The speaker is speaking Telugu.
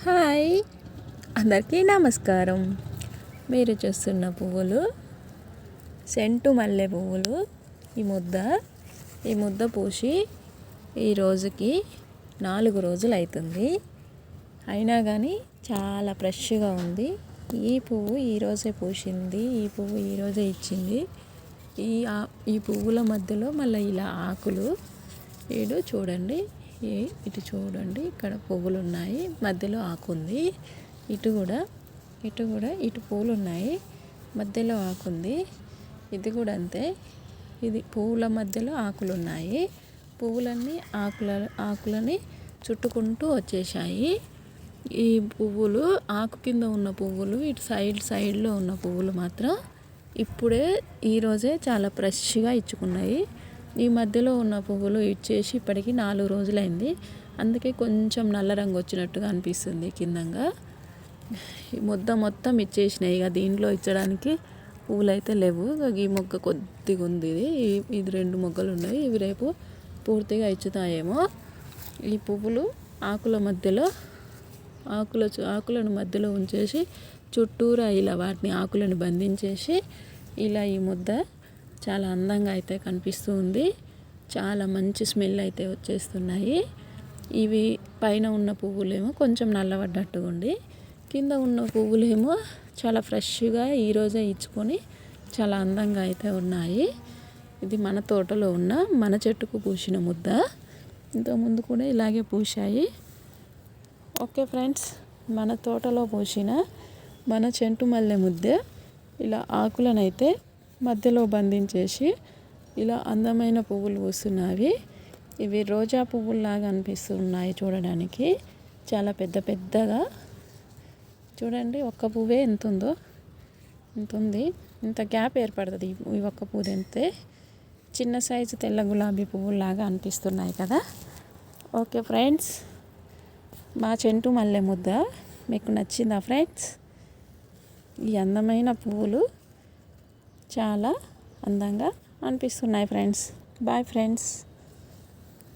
హాయ్, అందరికీ నమస్కారం. మీరు చూస్తున్న పువ్వులు సెంటు మల్లె పువ్వులు. ఈ ముద్ద పూసి ఈ రోజుకి 4 రోజులు అవుతుంది. అయినా కానీ చాలా ఫ్రెష్గా ఉంది. ఈ పువ్వు ఈరోజే పూసింది. ఈ పువ్వు ఈరోజే ఇచ్చింది. ఈ పువ్వుల మధ్యలో మళ్ళీ ఇలా ఆకులు చూడండి. ఇటు చూడండి, ఇక్కడ పువ్వులు ఉన్నాయి, మధ్యలో ఆకు ఉంది. ఇటు పువ్వులు ఉన్నాయి, మధ్యలో ఆకు ఉంది. ఇది కూడా అంతే, ఇది పువ్వుల మధ్యలో ఆకులు ఉన్నాయి. పువ్వులన్నీ ఆకులని చుట్టుకుంటూ వచ్చేసాయి. ఈ పువ్వులు ఆకు కింద ఉన్న పువ్వులు, ఇటు సైడ్లో ఉన్న పువ్వులు మాత్రం ఇప్పుడే ఈరోజే చాలా ఫ్రెష్గా ఇచ్చుకున్నాయి. ఈ మధ్యలో ఉన్న పువ్వులు ఇచ్చేసి ఇప్పటికి 4 రోజులైంది. అందుకే కొంచెం నల్ల రంగు వచ్చినట్టుగా అనిపిస్తుంది కిందంగా. ఈ ముద్ద మొత్తం ఇచ్చేసినాయి. ఇక దీంట్లో ఇచ్చడానికి పువ్వులు అయితే లేవు. ఈ మొగ్గ కొద్దిగా ఉంది. ఇది 2 మొగ్గలు ఉన్నాయి. ఇవి రేపు పూర్తిగా ఇచ్చుతాయేమో. ఈ పువ్వులు ఆకుల మధ్యలో ఆకులను మధ్యలో ఉంచేసి చుట్టూరా ఇలా వాటిని ఆకులను బంధించేసి ఇలా ఈ ముద్ద చాలా అందంగా అయితే కనిపిస్తూ ఉంది. చాలా మంచి స్మెల్ అయితే వచ్చేస్తున్నాయి. ఇవి పైన ఉన్న పువ్వులేమో కొంచెం నల్లబడ్డట్టుగా ఉండి, కింద ఉన్న పువ్వులేమో చాలా ఫ్రెష్గా ఈరోజే ఇచ్చుకొని చాలా అందంగా అయితే ఉన్నాయి. ఇది మన తోటలో ఉన్న మన చెట్టుకు పూసిన ముద్ద. ఇంతకుముందు కూడా ఇలాగే పూసాయి. ఓకే ఫ్రెండ్స్, మన తోటలో పూసిన మన చెంటు మల్లె ముద్ద ఇలా ఆకులనైతే మధ్యలో బంధించేసి ఇలా అందమైన పువ్వులు పూస్తున్నవి. ఇవి రోజా పువ్వుల్లాగా అనిపిస్తున్నాయి చూడడానికి. చాలా పెద్దగా చూడండి. ఒక్క పువ్వే ఎంత ఉందో, ఇంత ఉంది. ఇంత గ్యాప్ ఏర్పడుతుంది ఈ ఒక్క పువ్వు తెంపితే. చిన్న సైజు తెల్ల గులాబీ పువ్వుల్లాగా అనిపిస్తున్నాయి కదా. ఓకే ఫ్రెండ్స్, మా చెంటు మల్లె ముద్ద మీకు నచ్చిందా ఫ్రెండ్స్? ఈ అందమైన పువ్వులు చాలా అందంగా అనిపిస్తున్నాయి ఫ్రెండ్స్. Bye friends.